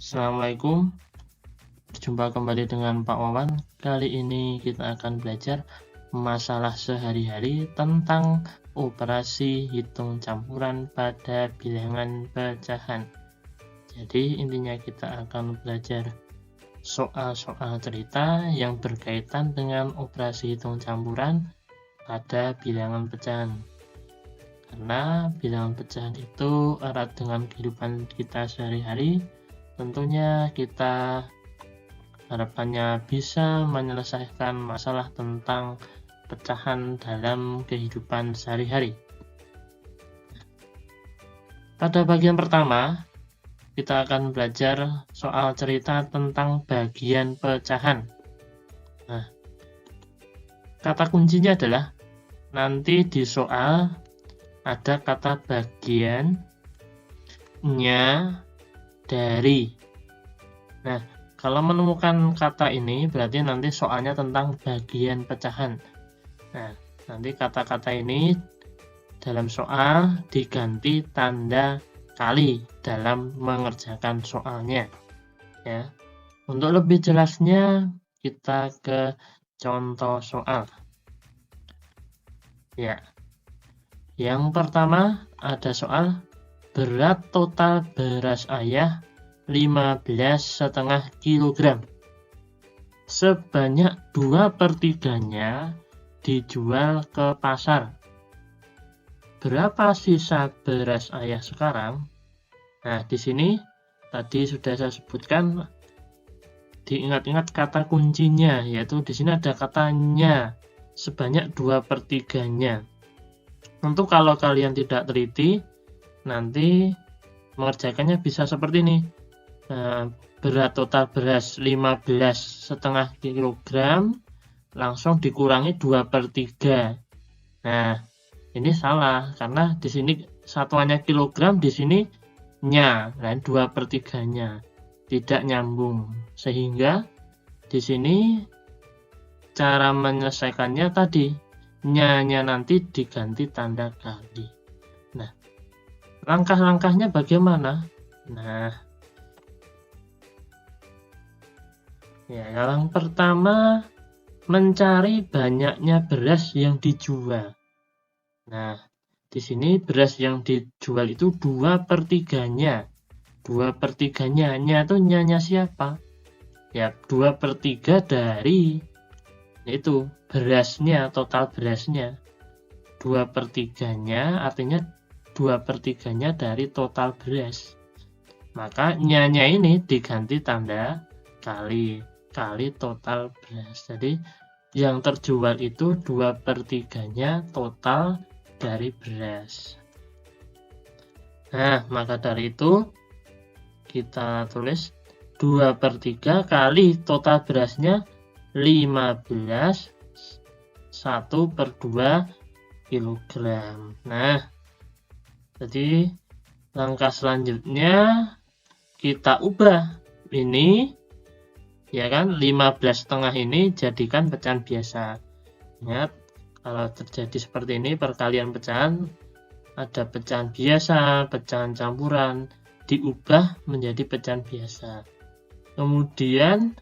Assalamualaikum, berjumpa kembali dengan Pak Wawan. Kali ini kita akan belajar masalah sehari-hari tentang operasi hitung campuran pada bilangan pecahan. Jadi intinya kita akan belajar soal-soal cerita yang berkaitan dengan operasi hitung campuran pada bilangan pecahan. Karena bilangan pecahan itu erat dengan kehidupan kita sehari-hari, tentunya kita harapannya bisa menyelesaikan masalah tentang pecahan dalam kehidupan sehari-hari. Pada bagian pertama, kita akan belajar soal cerita tentang bagian pecahan. Nah, kata kuncinya adalah nanti di soal ada kata bagiannya dari. Nah, kalau menemukan kata ini berarti nanti soalnya tentang bagian pecahan. Nah, nanti kata-kata ini dalam soal diganti tanda kali dalam mengerjakan soalnya. Ya. Untuk lebih jelasnya kita ke contoh soal. Ya. Yang pertama ada soal berat total beras ayah 15,5 kg. Sebanyak 2/3-nya dijual ke pasar. Berapa sisa beras ayah sekarang? Nah, di sini tadi sudah saya sebutkan, diingat-ingat kata kuncinya, yaitu di sini ada katanya sebanyak 2/3-nya. Tentu kalau kalian tidak teliti, nanti mengerjakannya bisa seperti ini. Berat total beras 15,5 kg langsung dikurangi 2/3. Nah, ini salah karena di sini satuannya kilogram, di sini nya, dan 2/3-nya tidak nyambung. Sehingga di sini cara menyelesaikannya tadi, nya nanti diganti tanda kali. Nah, langkah-langkahnya bagaimana? Nah, ya, yang pertama mencari banyaknya beras yang dijual. Nah, di sini beras yang dijual itu 2/3-nya. 2/3-nya, nya itu nyanya siapa? Ya, 2/3 dari yaitu berasnya, total berasnya. 2/3-nya artinya 2/3-nya dari total beras. Maka nyanya ini diganti tanda kali total beras. Jadi yang terjual itu 2/3-nya total dari beras. Nah, maka dari itu kita tulis 2/3 kali total berasnya 15, 1/2 kg. Nah, jadi langkah selanjutnya kita ubah ini, ya kan, 15,5 ini jadikan pecahan biasa. Ingat, kalau terjadi seperti ini perkalian pecahan, ada pecahan biasa, pecahan campuran, diubah menjadi pecahan biasa. Kemudian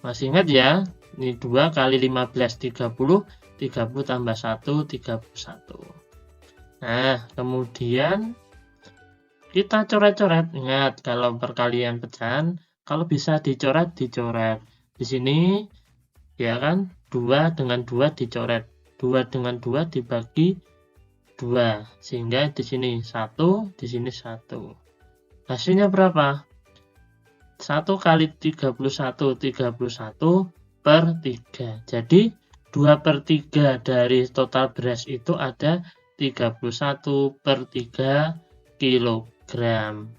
masih ingat ya, ini 2 kali 15, 30, 30 tambah 1, 31. Nah, kemudian kita coret-coret. Ingat, kalau perkalian pecahan, kalau bisa dicoret. Di sini, ya kan, 2 dengan 2 dicoret. 2 dengan 2 dibagi 2. Sehingga di sini 1, di sini 1. Hasilnya berapa? 1 kali 31, 31/3. Jadi 2/3 dari total beras itu ada 31/3 kilogram.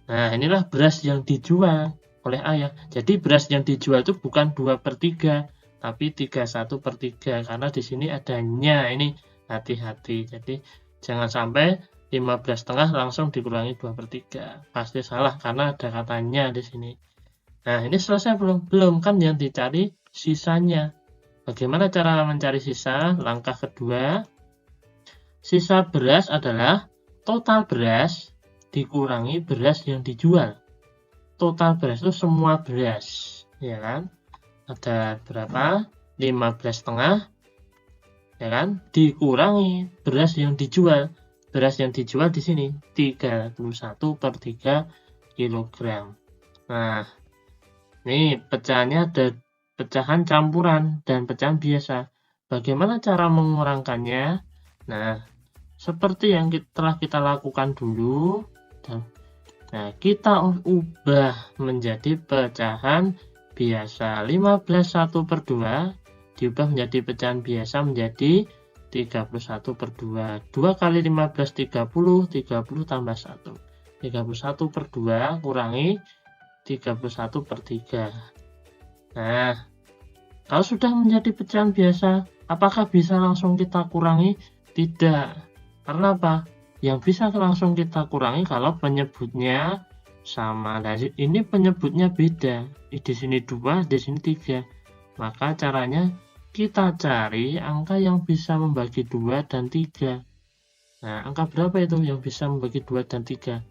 Nah, inilah beras yang dijual oleh ayah. Jadi beras yang dijual itu bukan 2/3, tapi 31/3, karena di sini adanya, ini hati-hati. Jadi jangan sampai 15,5 langsung dikurangi 2/3. Pasti salah karena ada katanya di sini. Nah, ini selesai belum? Belum, kan yang dicari sisanya. Bagaimana cara mencari sisa? Langkah kedua, sisa beras adalah total beras dikurangi beras yang dijual. Total beras itu semua beras, ya kan? Ada berapa? 15,5, ya kan? Dikurangi beras yang dijual. Beras yang dijual di sini 31/3 kilogram. Nah, ini pecahannya ada pecahan campuran dan pecahan biasa. Bagaimana cara mengurangkannya? Nah, seperti yang telah kita lakukan dulu. Nah, kita ubah menjadi pecahan biasa. 15/1/2 diubah menjadi pecahan biasa menjadi 31/2. 2 kali 15, 30. 30 tambah 1. 31/2 kurangi 31/3. Nah, kalau sudah menjadi pecahan biasa, apakah bisa langsung kita kurangi? Tidak. Karena apa? Yang bisa langsung kita kurangi kalau penyebutnya sama. Nah, ini penyebutnya beda. Di sini 2, di sini 3. Maka caranya kita cari angka yang bisa membagi 2 dan 3. Nah, angka berapa itu yang bisa membagi 2 dan 3?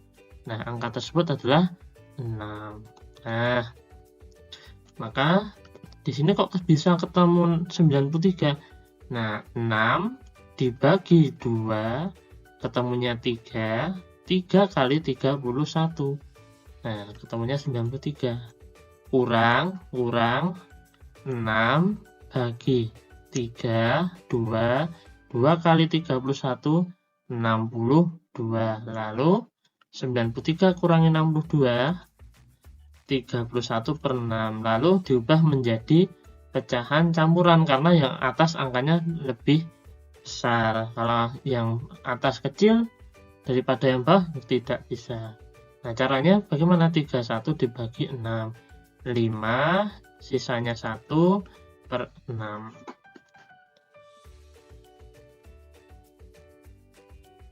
Nah, angka tersebut adalah 6. Nah, maka di sini kok bisa ketemu 93? Nah, 6 dibagi 2 ketemunya 3. 3 kali 31. Nah, ketemunya 93. Kurang 6 bagi 3, 2. 2 kali 31, 62. Lalu 93 kurangi 62, 31/6. Lalu diubah menjadi pecahan campuran karena yang atas angkanya lebih besar. Kalau yang atas kecil daripada yang bawah tidak bisa. Nah, caranya bagaimana? 31 dibagi 6. 5, sisanya 1/6.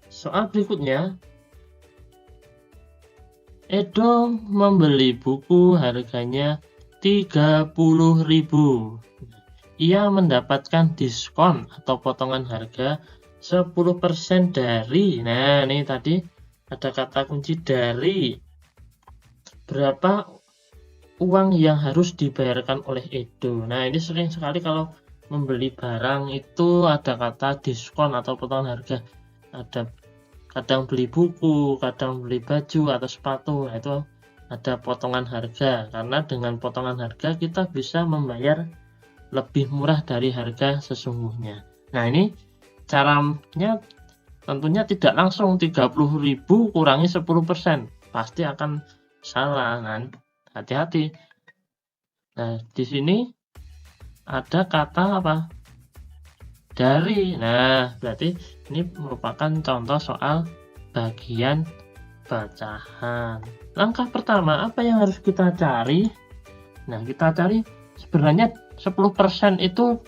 Soal berikutnya, Edo membeli buku harganya 30.000. Ia mendapatkan diskon atau potongan harga 10% dari. Nah, ini tadi ada kata kunci dari. Berapa uang yang harus dibayarkan oleh Edo? Nah, ini sering sekali kalau membeli barang itu ada kata diskon atau potongan harga. Ada kadang beli buku, kadang beli baju atau sepatu. Nah, itu ada potongan harga. Karena dengan potongan harga kita bisa membayar lebih murah dari harga sesungguhnya. Nah, ini caranya tentunya tidak langsung 30.000 kurangi 10%. Pasti akan salah. Nah, hati-hati. Nah, di sini ada kata apa? Dari. Nah, berarti ini merupakan contoh soal bagian pecahan. Langkah pertama, apa yang harus kita cari? Nah, kita cari sebenarnya 10% itu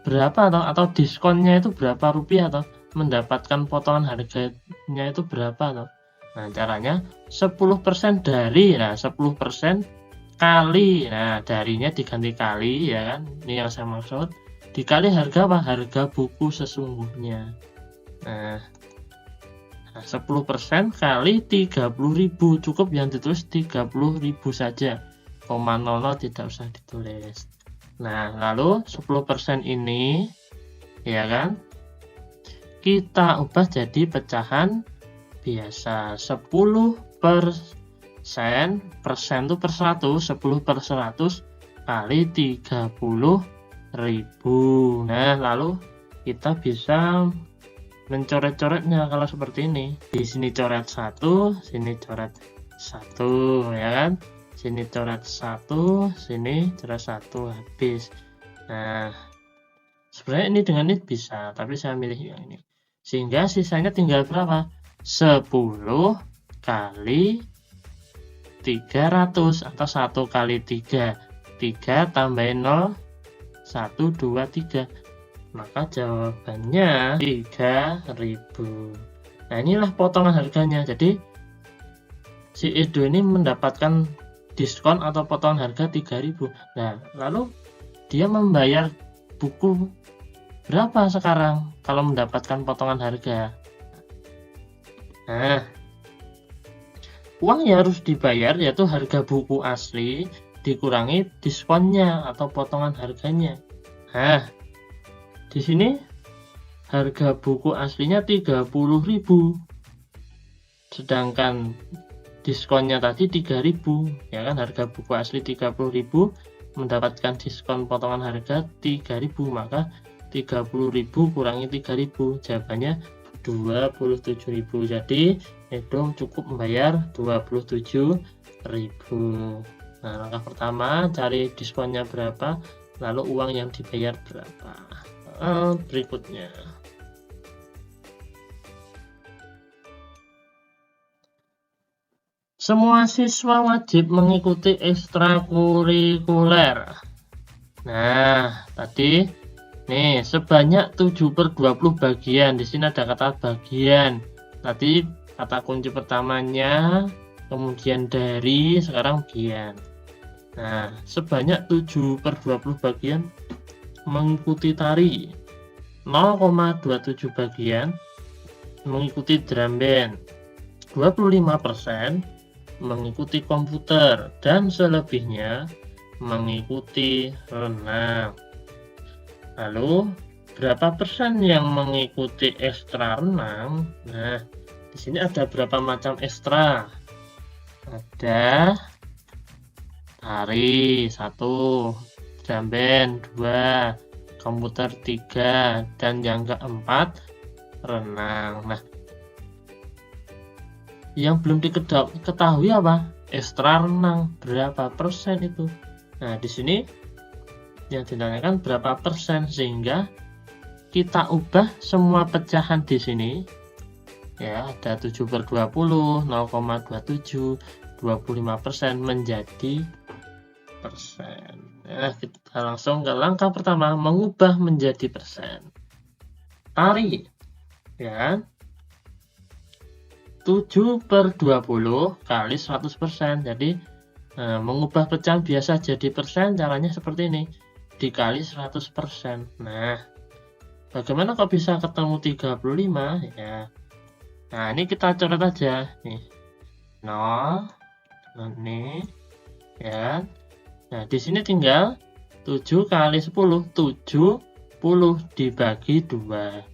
berapa atau diskonnya itu berapa rupiah atau mendapatkan potongan harganya itu berapa atau. Nah, caranya 10% dari. Nah, 10% kali. Nah, darinya diganti kali, ya kan? Ini yang saya maksud. Dikali harga apa? Harga buku sesungguhnya. Nah, 10% kali 30.000. Cukup yang ditulis 30.000 saja. 0,00 tidak usah ditulis. Nah, lalu 10% ini, ya kan, kita ubah jadi pecahan biasa. 10%, persen itu per 100, 10/100 kali 30.000. Nah, lalu kita bisa mencoret-coretnya kalau seperti ini. Di sini coret 1, sini coret 1, ya kan? Sini coret 1, sini coret 1, habis. Nah, sebenarnya ini dengan ini bisa, tapi saya milih yang ini. Sehingga sisanya tinggal berapa? 10 kali 300 atau 1 kali 3. 3 tambahin 0, 1, 2, 3. Maka jawabannya 3.000. Nah, inilah potongan harganya. Jadi si Edo ini mendapatkan diskon atau potongan harga 3.000. Nah, lalu dia membayar buku berapa sekarang kalau mendapatkan potongan harga? Nah, uang yang harus dibayar yaitu harga buku asli dikurangi diskonnya atau potongan harganya. Nah, di sini harga buku aslinya 30.000, sedangkan diskonnya tadi 3.000, ya kan, harga buku asli 30.000 mendapatkan diskon potongan harga 3.000, maka 30.000 kurangi 3.000, jawabannya 27.000. Jadi Edom cukup membayar 27.000. Nah, langkah pertama cari diskonnya berapa, lalu uang yang dibayar berapa. Berikutnya, semua siswa wajib mengikuti ekstrakurikuler. Nah, tadi nih sebanyak 7/20 bagian. Di sini ada kata bagian. Tadi kata kunci pertamanya, kemudian dari, sekarang bagian. Nah, sebanyak 7/20 bagian mengikuti tari, 0,27 bagian mengikuti drum band, 25% mengikuti komputer, dan selebihnya mengikuti renang. Lalu berapa persen yang mengikuti ekstra renang? Nah, di sini ada berapa macam ekstra? Ada tari 1, drum band 2, komputer 3, dan yang keempat renang. Nah, yang belum diketahui apa? Ekstra renang berapa persen itu? Nah, di sini yang ditanyakan berapa persen, sehingga kita ubah semua pecahan di sini. Ya, ada 7/20, 0,27, 25% menjadi persen. Nah, kita langsung ke langkah pertama, mengubah menjadi persen. Tari, ya, 7/20 kali 100%. Jadi mengubah pecahan biasa jadi persen, caranya seperti ini, dikali 100%. Nah, bagaimana kok bisa ketemu 35 ya? Nah, ini kita coret aja nih, 0 ini ya. Nah, di sini tinggal 7 kali 10, 70 dibagi 2,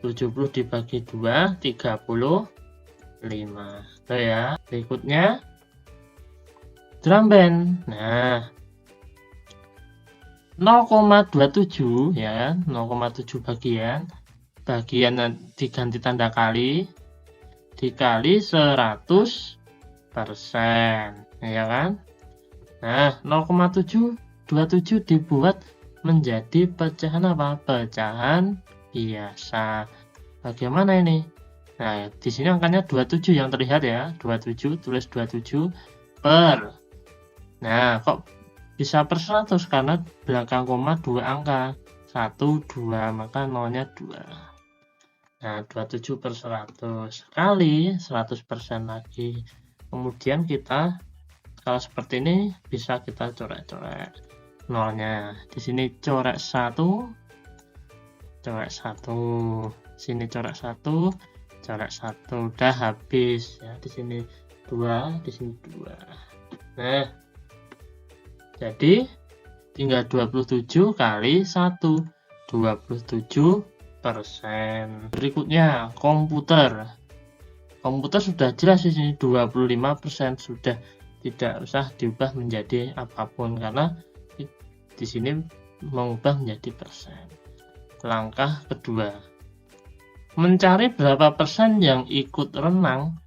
70 dibagi 2, 35. Tuh ya. Berikutnya drum band. Nah, 0,27 ya, 0,7 bagian diganti tanda kali, dikali 100%, ya kan? Nah, 0,727 dibuat menjadi pecahan apa? Pecahan biasa. Bagaimana ini? Nah, di sini angkanya 27 yang terlihat ya, 27, tulis 27 per. Nah, kok bisa per 100? Karena belakang koma 2 angka, 1, 2, maka nolnya 2. Nah, 27 per 100 kali 100% lagi. Kemudian kita, kalau seperti ini, bisa kita coret-coret nolnya. Di sini coret 1, coret 1, sini coret 1, coret 1, udah habis ya. Di sini 2, di sini 2. Nah, jadi tinggal 27 kali 1, 27%. Berikutnya komputer. Komputer sudah jelas di sini 25%, sudah tidak usah diubah menjadi apapun karena di sini mengubah menjadi persen. Langkah kedua, mencari berapa persen yang ikut renang.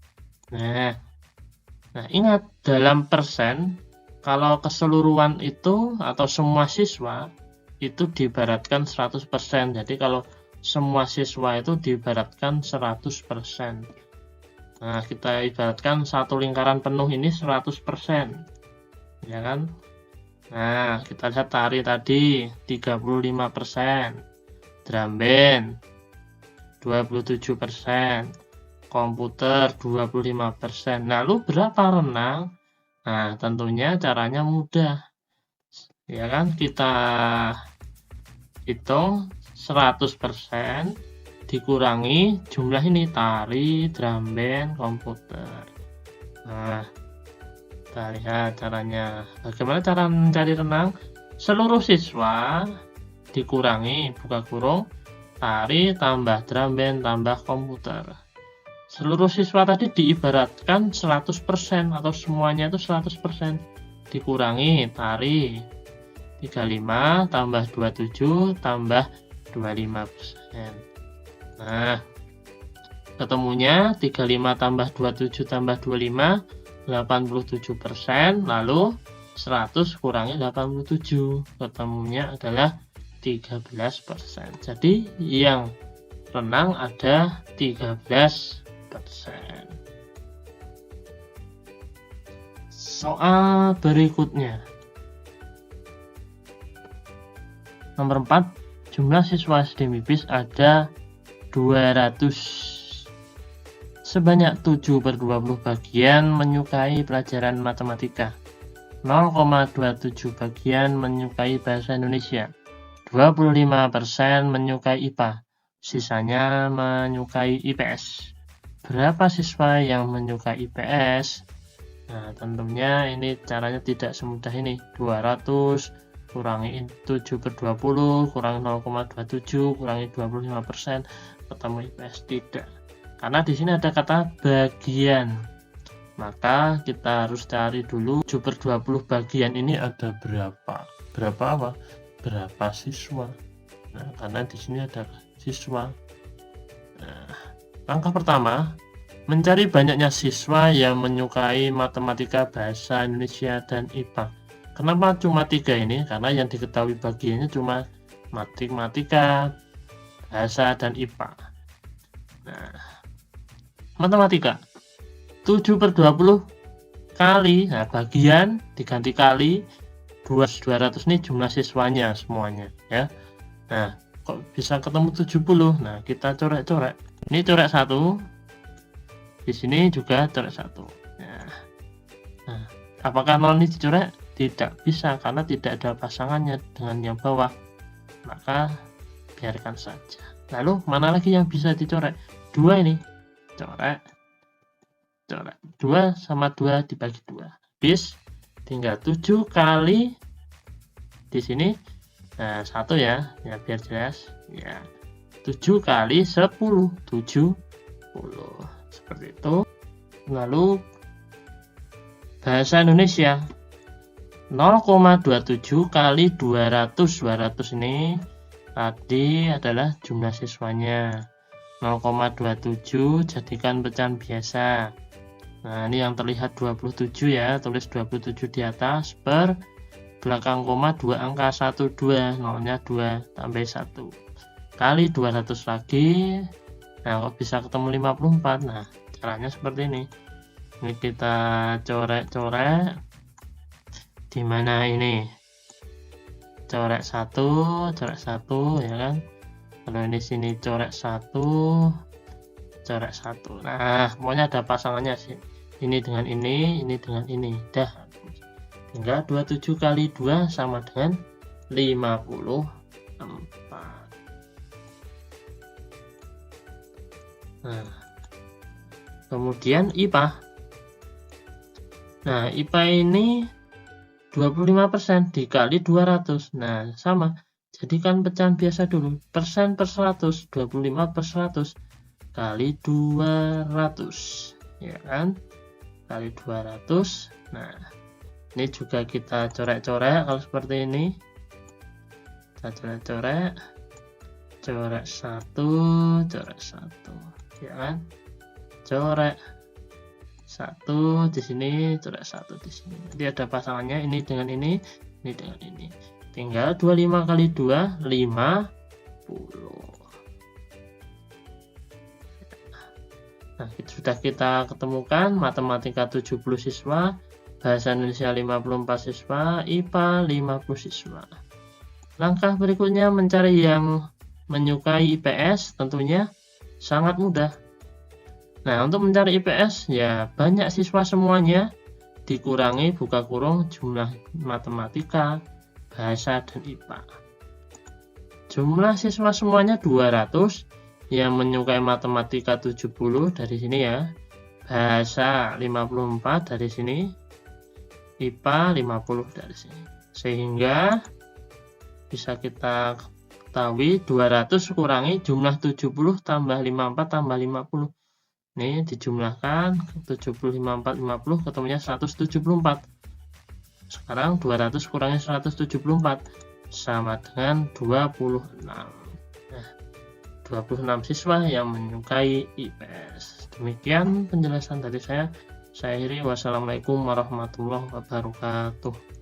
Nah, ingat, dalam persen, kalau keseluruhan itu atau semua siswa itu diibaratkan 100%. Jadi kalau semua siswa itu diibaratkan 100%. Nah, kita ibaratkan satu lingkaran penuh ini 100%. Ya kan? Nah, kita lihat tari tadi 35%, drum band 27%, komputer 25%. Lalu berapa renang? Nah, tentunya caranya mudah. Ya kan? Kita hitung 100% dikurangi jumlah ini, tari, drum band, komputer. Nah, kita lihat caranya. Bagaimana cara mencari renang? Seluruh siswa dikurangi, buka kurung, tari tambah drum band tambah komputer. Seluruh siswa tadi diibaratkan 100% atau semuanya itu 100%. Dikurangi tari 35 tambah 27 tambah 25%. Nah, ketemunya 35 tambah 27 tambah 25 87%, lalu 100 kurangi 87, ketemunya adalah 13%. Jadi yang renang ada 13%. Soal berikutnya. Nomor 4, jumlah siswa SD MIPIS ada 200. Sebanyak 7/20 bagian menyukai pelajaran matematika. 0,27 bagian menyukai bahasa Indonesia. 25% menyukai IPA. Sisanya menyukai IPS. Berapa siswa yang menyukai IPS? Nah, tentunya ini caranya tidak semudah ini. 200 kurangi 7/20 kurangi 0,27 kurangi 25%, ketemu IPS. Tidak, karena di sini ada kata bagian, maka kita harus cari dulu 7/20 bagian ini ada berapa apa? Berapa siswa. Nah, karena di sini ada siswa. Nah, langkah pertama, mencari banyaknya siswa yang menyukai matematika, bahasa Indonesia, dan IPA. Kenapa cuma 3 ini? Karena yang diketahui bagiannya cuma matematika, bahasa, dan IPA. Nah, matematika 7/20 kali, nah bagian diganti kali 200 ini jumlah siswanya semuanya ya. Nah, kok bisa ketemu 70? Nah, kita coret-coret. Ini coret 1, di sini juga coret 1. Nah, apakah 0 ini dicoret? Tidak bisa, karena tidak ada pasangannya dengan yang bawah, maka biarkan saja. Lalu mana lagi yang bisa dicoret? 2 ini, coret 2 sama 2 dibagi 2, habis tinggal 7 kali di sini. Nah, 1 ya biar jelas ya. 7 kali 10, 70, seperti itu. Lalu bahasa Indonesia 0,27 kali 200 ini tadi adalah jumlah siswanya. 0,27 jadikan pecahan biasa. Nah, ini yang terlihat 27 ya, tulis 27 di atas, per belakang koma 2 angka 12, nolnya 2 tambah 1 kali 200 lagi. Nah, kok bisa ketemu 54? Nah, caranya seperti ini. Ini kita coret-coret. Di mana ini? Coret 1 ya kan? Kalau ini sini coret 1, coret 1. Nah, pokoknya ada pasangannya sih. Ini dengan ini dengan ini. Dah. Tinggal 27 kali 2 sama dengan 54. Nah, kemudian IPA. Nah, IPA ini 25% dikali 200. Nah, sama. Jadikan pecahan biasa dulu. Persen per 100. 25 per 100 kali 200. Ya kan? Kali 200. Nah, ini juga kita coret-coret kalau seperti ini. Kita coret-coret. Coret 1, coret 1. Ya kan? Coret 1 di sini, coret 1 di sini. Nanti ada pasangannya, ini dengan ini dengan ini. Tinggal 25 kali 2, 50. Nah, sudah kita ketemukan matematika 70 siswa, bahasa Indonesia 54 siswa, IPA 50 siswa. Langkah berikutnya mencari yang menyukai IPS, tentunya sangat mudah. Nah, untuk mencari IPS, ya banyak siswa semuanya, dikurangi buka kurung jumlah matematika, bahasa, dan IPA. Jumlah siswa semuanya 200, yang menyukai matematika 70 dari sini ya, bahasa 54 dari sini, IPA 50 dari sini. Sehingga bisa kita ketahui 200 kurangi jumlah 70 tambah 54 tambah 50. Ini dijumlahkan 70, 54, 50 ketemunya 174. Sekarang 200 kurangi 174 sama dengan 26. Nah, 26 siswa yang menyukai IPS. Demikian penjelasan dari saya. Saya akhiri. Wassalamualaikum warahmatullahi wabarakatuh.